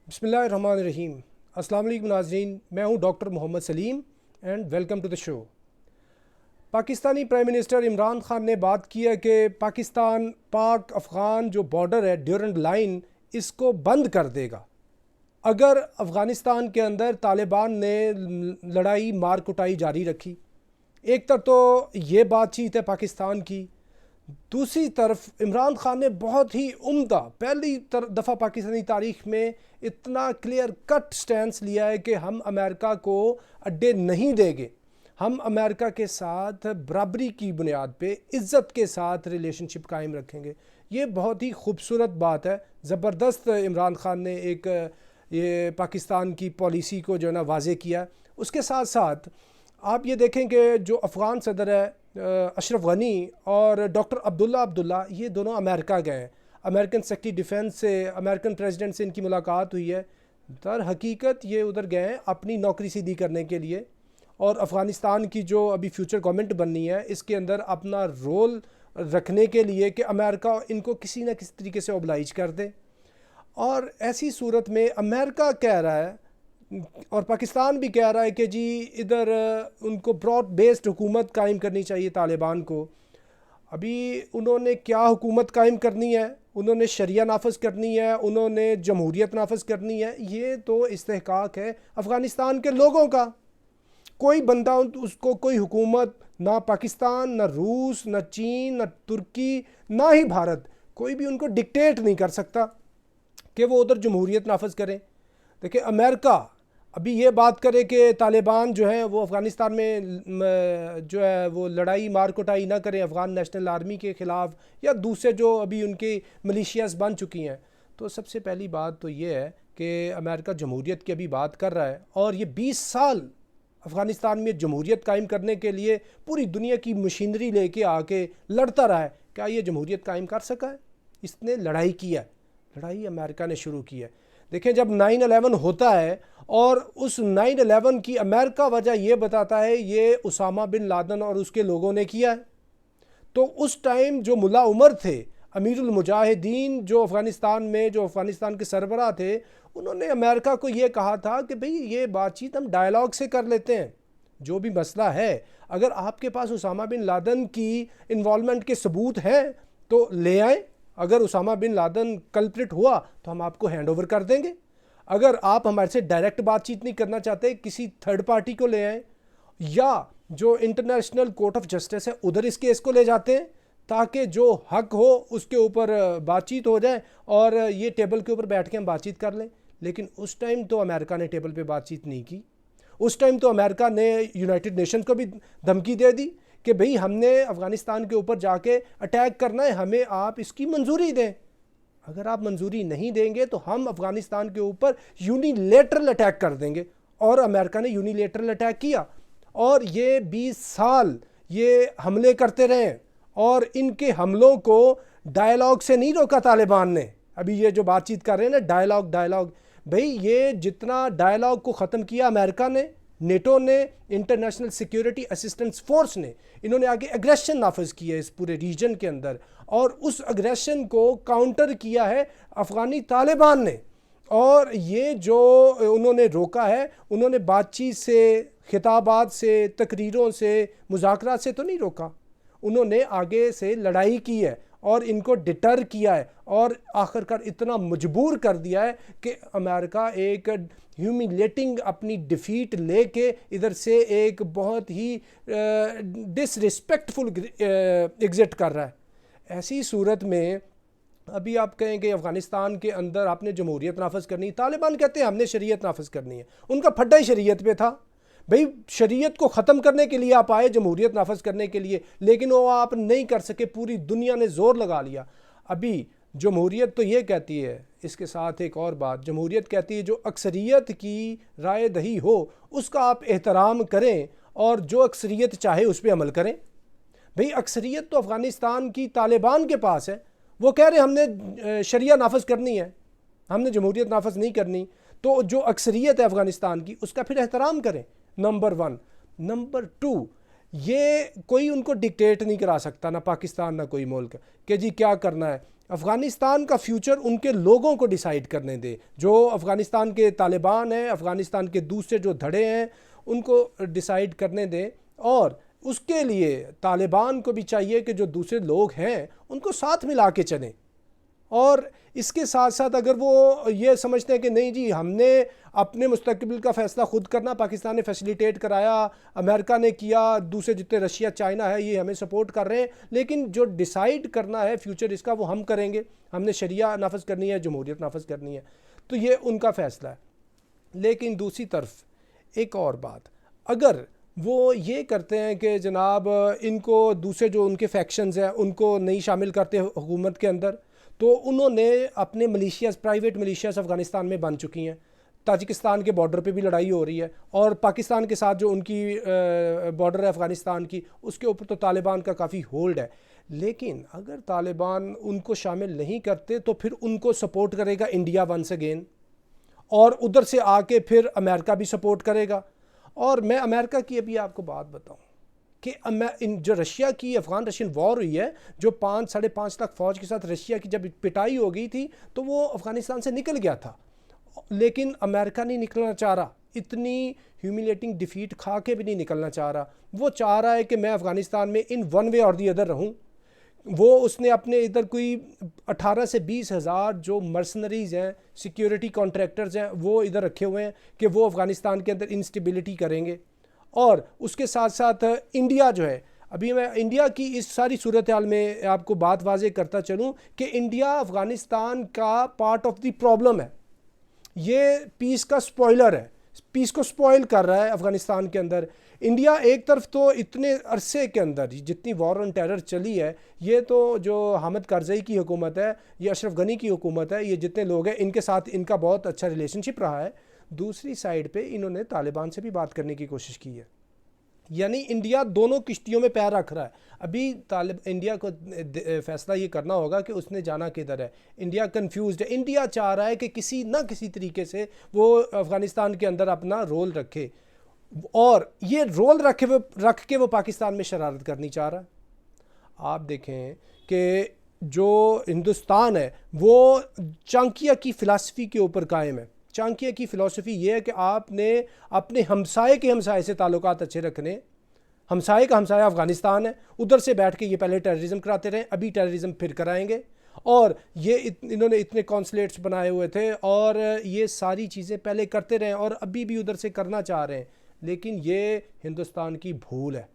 बिस्मिल्लाहिर्रहमानिर्रहीम। अस्सलाम वालेकुम नाज़रीन, मैं हूं doctor Mohammad Salim and welcome to the show. Pakistani prime minister Imran Khan ने बात की है कि पाकिस्तान पाक अफ़गान जो बॉर्डर है ड्यूरेंट लाइन, इसको बंद कर देगा अगर अफ़गानिस्तान के अंदर तालिबान ने लड़ाई मार कुटाई जारी रखी। एक तरफ तो ये बातचीत है पाकिस्तान की, दूसरी तरफ इमरान खान ने बहुत ही उम्दा पहली दफ़ा पाकिस्तानी तारीख में इतना क्लियर कट स्टैंस लिया है कि हम अमेरिका को अड्डे नहीं देंगे, हम अमेरिका के साथ बराबरी की बुनियाद पे इज़्ज़त के साथ रिलेशनशिप कायम रखेंगे। ये बहुत ही खूबसूरत बात है। ज़बरदस्त इमरान खान ने एक ये पाकिस्तान की पॉलिसी को जो है ना वाज़े किया। उसके साथ साथ आप ये देखें कि जो अफ़गान सदर है अशरफ गनी और डॉक्टर अब्दुल्ला, ये दोनों अमेरिका गए हैं। अमेरिकन सेक्रेटरी डिफेंस से, अमेरिकन प्रेसिडेंट से इनकी मुलाकात हुई है। दर हकीकत ये उधर गए हैं अपनी नौकरी सीधी करने के लिए, और अफ़गानिस्तान की जो अभी फ्यूचर गवर्नमेंट बननी है इसके अंदर अपना रोल रखने के लिए कि अमेरिका इनको किसी न किसी तरीके से ओबलाइज कर दे। और ऐसी सूरत में अमेरिका कह रहा है और पाकिस्तान भी कह रहा है कि जी इधर उनको ब्रॉड बेस्ड हुकूमत कायम करनी चाहिए तालिबान को। अभी उन्होंने क्या हुकूमत कायम करनी है, उन्होंने शरिया नाफज करनी है, उन्होंने जमहूरियत नाफज करनी है, ये तो इस्तेहकाक है अफ़गानिस्तान के लोगों का। कोई बंदा उसको कोई हुकूमत, ना पाकिस्तान, ना रूस, ना चीन, ना तुर्की, ना ही भारत, कोई भी उनको डिक्टेट नहीं कर सकता कि वो उधर जमहूरियत नाफज करें। देखिए अमेरिका अभी ये बात करे कि तालिबान जो है वो अफ़गानिस्तान में जो है वो लड़ाई मार कुटाई ना करें अफ़गान नेशनल आर्मी के ख़िलाफ़ या दूसरे जो अभी उनकी मिलिशियाज बन चुकी हैं, तो सबसे पहली बात तो ये है कि अमेरिका जमहूरियत की अभी बात कर रहा है और ये 20 साल अफ़गानिस्तान में जमहूरियत कायम करने के लिए पूरी दुनिया की मशीनरी लेके आके लड़ता रहा है। क्या ये जमहूरियत कायम कर सका है? इसने लड़ाई की है, लड़ाई अमेरिका ने शुरू की है। देखें जब 9/11 होता है और उस 9/11 की अमेरिका वजह ये बताता है ये उसामा बिन लादेन और उसके लोगों ने किया है। तो उस टाइम जो मुल्ला उमर थे, अमीरुल मुजाहिदीन, जो अफ़गानिस्तान के सरबराह थे, उन्होंने अमेरिका को ये कहा था कि भाई ये बातचीत हम डायलॉग से कर लेते हैं, जो भी मसला है अगर आपके पास उसामा बिन लादेन की इन्वॉल्वमेंट के सबूत हैं तो ले आएँ। अगर उसामा बिन लादेन कल्प्रिट हुआ तो हम आपको हैंड ओवर कर देंगे। अगर आप हमारे से डायरेक्ट बातचीत नहीं करना चाहते, किसी थर्ड पार्टी को ले आएँ या जो इंटरनेशनल कोर्ट ऑफ जस्टिस है उधर इस केस को ले जाते हैं ताकि जो हक हो उसके ऊपर बातचीत हो जाए और ये टेबल के ऊपर बैठ के हम बातचीत कर लें। लेकिन उस टाइम तो अमेरिका ने टेबल पे बातचीत नहीं की। उस टाइम तो अमेरिका ने यूनाइटेड नेशन को भी धमकी दे दी कि भाई हमने अफ़गानिस्तान के ऊपर जाके अटैक करना है, हमें आप इसकी मंजूरी दें। अगर आप मंजूरी नहीं देंगे तो हम अफ़गानिस्तान के ऊपर यूनिलेटरल अटैक कर देंगे। और अमेरिका ने यूनिलेटरल अटैक किया और ये 20 साल ये हमले करते रहे और इनके हमलों को डायलॉग से नहीं रोका तालिबान ने। अभी ये जो बातचीत कर रहे हैं ना, डायलॉग, भाई ये जितना डायलॉग को ख़त्म किया अमेरिका ने, नेटो ने, इंटरनेशनल सिक्योरिटी असिस्टेंस फोर्स ने, इन्होंने आगे एग्रेशन नाफज किया है इस पूरे रीजन के अंदर और उस एग्रेशन को काउंटर किया है अफ़गानी तालिबान ने। और ये जो उन्होंने रोका है, उन्होंने बातचीत से, खिताबात से, तकरीरों से, मुज़ाकरात से तो नहीं रोका, उन्होंने आगे से लड़ाई की है और इनको डिटर किया है और आखिरकार इतना मजबूर कर दिया है कि अमेरिका एक ह्यूमिलेटिंग अपनी डिफीट लेके इधर से एक बहुत ही डिसरिस्पेक्टफुल एग्जिट कर रहा है। ऐसी सूरत में अभी आप कहें कि अफ़गानिस्तान के अंदर आपने जमहूरियत नाफज करनी, तालिबान कहते हैं हमने शरीयत नाफज करनी है, उनका फड्डा ही शरीयत पे था। भाई शरीयत को ख़त्म करने के लिए आप आए, जमहूरियत नाफज करने के लिए, लेकिन वो आप नहीं कर सके, पूरी दुनिया ने ज़ोर लगा लिया। अभी जमहूरियत तो ये कहती है, इसके साथ एक और बात, जमहूरियत कहती है जो अक्सरियत की राय दही हो उसका आप एहतराम करें और जो अक्सरियत चाहे उस पर अमल करें। भाई अक्सरियत तो अफ़गानिस्तान की तालिबान के पास है, वो कह रहे हमने शरिया नाफज करनी है, हमने जमहूरियत नाफज नहीं करनी, तो जो अक्सरियत है अफ़गानिस्तान की उसका फिर एहतराम करें, नंबर 1। नंबर 2, ये कोई उनको डिक्टेट नहीं करा सकता, ना पाकिस्तान ना कोई मुल्क, कि जी क्या करना है। अफ़गानिस्तान का फ्यूचर उनके लोगों को डिसाइड करने दे। जो अफ़गानिस्तान के तालिबान हैं, अफ़गानिस्तान के दूसरे जो धड़े हैं, उनको डिसाइड करने दें। और उसके लिए तालिबान को भी चाहिए कि जो दूसरे लोग हैं उनको साथ मिला के चलें। और इसके साथ साथ अगर वो ये समझते हैं कि नहीं जी, हमने अपने मुस्तकबिल का फ़ैसला ख़ुद करना, पाकिस्तान ने फैसिलिटेट कराया, अमेरिका ने किया, दूसरे जितने रशिया चाइना है ये हमें सपोर्ट कर रहे हैं, लेकिन जो डिसाइड करना है फ्यूचर इसका वो हम करेंगे, हमने शरिया नाफज करनी है, जमहूरियत नाफज करनी है, तो ये उनका फ़ैसला है। लेकिन दूसरी तरफ एक और बात, अगर वो ये करते हैं कि जनाब इनको दूसरे जो उनके फैक्शंस हैं उनको नहीं शामिल करते हुकूमत के अंदर, तो उन्होंने अपने मलिशियाज़, प्राइवेट मलिशियाज़ अफ़गानिस्तान में बन चुकी हैं। ताजिकिस्तान के बॉर्डर पे भी लड़ाई हो रही है, और पाकिस्तान के साथ जो उनकी बॉर्डर है अफ़गानिस्तान की, उसके ऊपर तो तालिबान का काफ़ी होल्ड है। लेकिन अगर तालिबान उनको शामिल नहीं करते तो फिर उनको सपोर्ट करेगा इंडिया वंस अगेन, और उधर से आके फिर अमेरिका भी सपोर्ट करेगा। और मैं अमेरिका की अभी आपको बात बताऊं कि जो रशिया की अफ़गान रशियन वॉर हुई है, जो 5-5.5 लाख फ़ौज के साथ रशिया की जब पिटाई हो गई थी तो वो अफ़गानिस्तान से निकल गया था, लेकिन अमेरिका नहीं निकलना चाह रहा, इतनी ह्यूमिलेटिंग डिफीट खा के भी नहीं निकलना चाह रहा। वो चाह रहा है कि मैं अफ़गानिस्तान में इन वन वे और दी अदर रहूँ। वो उसने अपने इधर कोई 18 से 20 हज़ार जो मर्सनरीज़ हैं, सिक्योरिटी कॉन्ट्रैक्टर्स हैं, वो इधर रखे हुए हैं कि वो अफ़गानिस्तान के अंदर इंस्टेबिलिटी करेंगे। और उसके साथ साथ इंडिया जो है, अभी मैं इंडिया की इस सारी सूरत हाल में आपको बात वाज़े करता चलूँ कि इंडिया अफ़गानिस्तान का पार्ट ऑफ द प्रॉब्लम है, ये पीस का स्पॉइलर है, पीस को स्पॉइल कर रहा है अफ़गानिस्तान के अंदर। इंडिया एक तरफ तो इतने अरसे के अंदर जितनी वॉर ऑन टेरर चली है, ये तो जो हामिद करज़ई की हुकूमत है, ये अशरफ गनी की हुकूमत है, ये जितने लोग हैं इनके साथ इनका बहुत अच्छा रिलेशनशिप रहा है। दूसरी साइड पे इन्होंने तालिबान से भी बात करने की कोशिश की है, यानी इंडिया दोनों किश्तियों में पैर रख रहा है। अभी इंडिया को फैसला ये करना होगा कि उसने जाना किधर है। इंडिया कंफ्यूज्ड है, इंडिया चाह रहा है कि किसी ना किसी तरीके से वो अफ़गानिस्तान के अंदर अपना रोल रखे, और ये रोल रख के वो पाकिस्तान में शरारत करनी चाह रहा है। आप देखें कि जो हिंदुस्तान है वो चाणक्य की फ़िलासफ़ी के ऊपर कायम है। चाणक्य की फ़िलासफ़ी ये है कि आपने अपने हमसाए के हमसाए से ताल्लुकात अच्छे रखने। हमसाए का हमसाया अफ़गानिस्तान है, उधर से बैठ के ये पहले टेररिज्म कराते रहे, अभी टेररिज्म फिर कराएंगे। और ये इन्होंने इतने कॉन्सुलेट्स बनाए हुए थे और ये सारी चीज़ें पहले करते रहे और अभी भी उधर से करना चाह रहे हैं। लेकिन ये हिंदुस्तान की भूल है।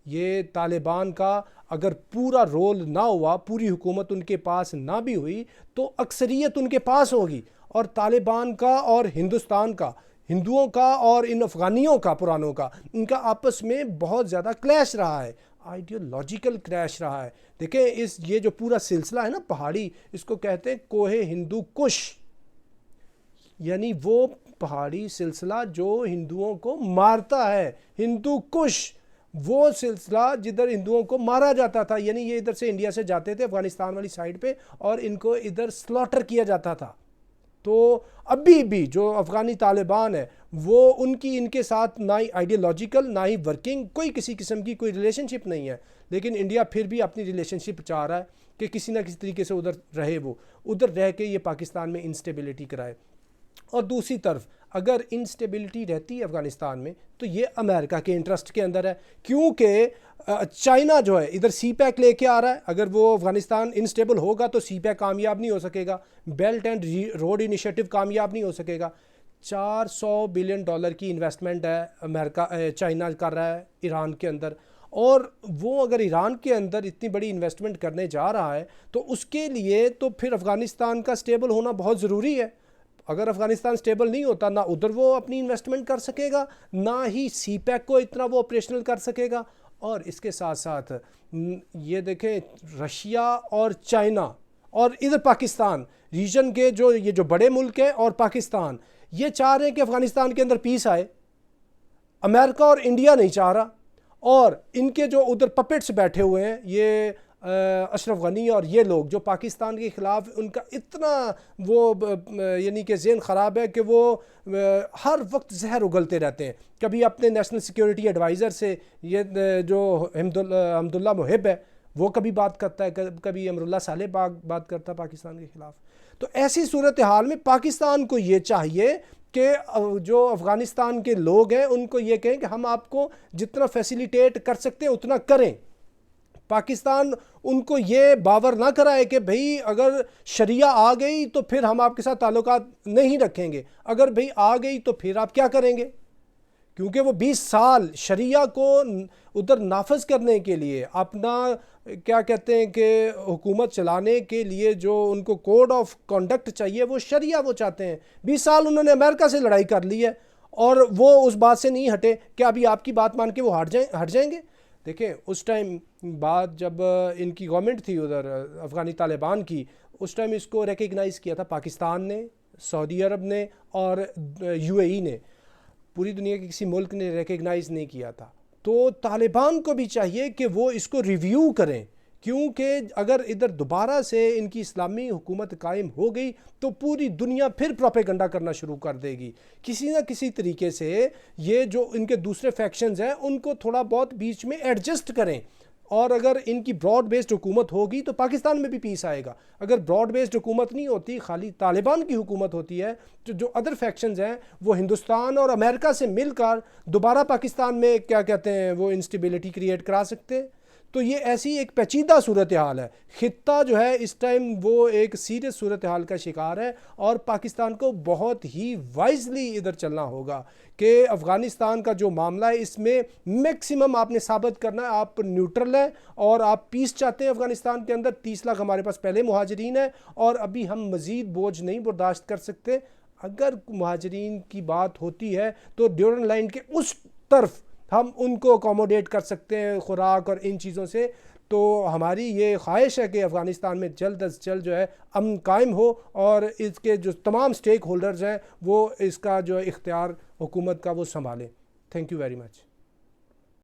ये तालिबान का अगर पूरा रोल ना हुआ, पूरी हुकूमत उनके पास ना भी हुई, तो अक्सरियत उनके पास होगी। और तालिबान का और हिंदुस्तान का, हिंदुओं का और इन अफ़गानियों का, पुरानों का, इनका आपस में बहुत ज़्यादा क्लैश रहा है, आइडियोलॉजिकल क्रैश रहा है। देखें, ये जो पूरा सिलसिला है ना पहाड़ी, इसको कहते हैं कोहे हिंदू कुश, यानी वो पहाड़ी सिलसिला जो हिंदुओं को मारता है, हिंदू कुश, वो सिलसिला जिधर हिंदुओं को मारा जाता था। यानी ये इधर से इंडिया से जाते थे अफ़गानिस्तान वाली साइड पे और इनको इधर स्लॉटर किया जाता था। तो अभी भी जो अफ़गानी तालिबान है वो उनकी इनके साथ ना ही आइडियोलॉजिकल ना ही वर्किंग कोई किसी किस्म की कोई रिलेशनशिप नहीं है। लेकिन इंडिया फिर भी अपनी रिलेशनशिप चाह रहा है कि किसी ना किसी तरीके से उधर रहे, वो उधर रह के ये पाकिस्तान में इंस्टेबिलिटी कराए। और दूसरी तरफ अगर इंस्टेबिलिटी रहती है अफ़गानिस्तान में तो ये अमेरिका के इंटरेस्ट के अंदर है, क्योंकि चाइना जो है इधर सी पैक लेके आ रहा है। अगर वो अफ़गानिस्तान इनस्टेबल होगा तो सी पैक कामयाब नहीं हो सकेगा, बेल्ट एंड रोड इनिशिएटिव कामयाब नहीं हो सकेगा। $400 बिलियन की इन्वेस्टमेंट है अमेरिका चाइना कर रहा है ईरान के अंदर, और वो अगर ईरान के अंदर इतनी बड़ी इन्वेस्टमेंट करने जा रहा है तो उसके लिए तो फिर अफ़गानिस्तान का स्टेबल होना बहुत ज़रूरी है। अगर अफ़गानिस्तान स्टेबल नहीं होता, ना उधर वो अपनी इन्वेस्टमेंट कर सकेगा, ना ही सी पैक को इतना वो ऑपरेशनल कर सकेगा। और इसके साथ साथ ये देखें, रशिया और चाइना और इधर पाकिस्तान रीजन के ये जो बड़े मुल्क हैं और पाकिस्तान, ये चाह रहे हैं कि अफ़गानिस्तान के अंदर पीस आए। अमेरिका और इंडिया नहीं चाह रहा। और इनके जो उधर पपेट्स बैठे हुए हैं, ये अशरफ गनी और ये लोग जो पाकिस्तान के ख़िलाफ़, उनका इतना वो यानी कि ज़हन ख़राब है कि वो हर वक्त जहर उगलते रहते हैं। कभी अपने नेशनल सिक्योरिटी एडवाइज़र से, ये जो हमदुल्ला मोहिब है, वो कभी बात करता है, कभी अमरुल्लाह सालेह बात करता है पाकिस्तान के ख़िलाफ़। तो ऐसी सूरत हाल में पाकिस्तान को ये चाहिए कि जो अफ़गानिस्तान के लोग हैं उनको ये कहें कि हम आपको जितना फैसिलिटेट कर सकते हैं उतना करें। पाकिस्तान उनको ये बावर ना कराए कि भाई अगर शरिया आ गई तो फिर हम आपके साथ ताल्लुकात नहीं रखेंगे, अगर भाई आ गई तो फिर आप क्या करेंगे, क्योंकि वो 20 साल शरिया को उधर नाफज करने के लिए, अपना क्या कहते हैं कि हुकूमत चलाने के लिए जो उनको कोड ऑफ कंडक्ट चाहिए वो शरिया वो चाहते हैं। 20 साल उन्होंने अमेरिका से लड़ाई कर ली है और वो उस बात से नहीं हटे कि अभी आपकी बात मान के वो हट जाएंगे। देखें उस टाइम बाद जब इनकी गवर्नमेंट थी उधर अफ़गानी तालिबान की, उस टाइम इसको रिकग्नाइज़ किया था पाकिस्तान ने, सऊदी अरब ने और यूएई ने। पूरी दुनिया के किसी मुल्क ने रिकग्नाइज़ नहीं किया था। तो तालिबान को भी चाहिए कि वो इसको रिव्यू करें, क्योंकि अगर इधर दोबारा से इनकी इस्लामी हुकूमत कायम हो गई तो पूरी दुनिया फिर प्रोपेगेंडा करना शुरू कर देगी। किसी ना किसी तरीके से ये जो इनके दूसरे फैक्शंस हैं उनको थोड़ा बहुत बीच में एडजस्ट करें, और अगर इनकी ब्रॉड बेस्ड हुकूमत होगी तो पाकिस्तान में भी पीस आएगा। अगर ब्रॉड बेस्ड हुकूमत नहीं होती, खाली तालिबान की हुकूमत होती है, तो जो अदर फैक्शंस हैं वो हिंदुस्तान और अमेरिका से मिलकर दोबारा पाकिस्तान में क्या कहते हैं वो इंस्टेबिलिटी क्रिएट करा सकते हैं। तो ये ऐसी एक पेचीदा सूरत हाल है। ख़ित्ता जो है इस टाइम वो एक सीरियस सूरत हाल का शिकार है, और पाकिस्तान को बहुत ही वाइजली इधर चलना होगा कि अफ़गानिस्तान का जो मामला है इसमें मैक्सिमम आपने साबित करना है आप न्यूट्रल हैं और आप पीस चाहते हैं अफ़गानिस्तान के अंदर। 30 लाख हमारे पास पहले मुहाजिरीन है और अभी हम मज़ीद बोझ नहीं बर्दाश्त कर सकते। अगर मुहाजिरीन की बात होती है तो ड्यूरन लाइन के उस तरफ हम उनको अकोमोडेट कर सकते हैं खुराक और इन चीज़ों से। तो हमारी ये ख्वाहिश है कि अफ़गानिस्तान में जल्द अज जल्द जो है अमन कायम हो और इसके जो तमाम स्टेक होल्डर्स हैं वो इसका जो इख्तियार हुकूमत का वो संभालें। Thank you very much.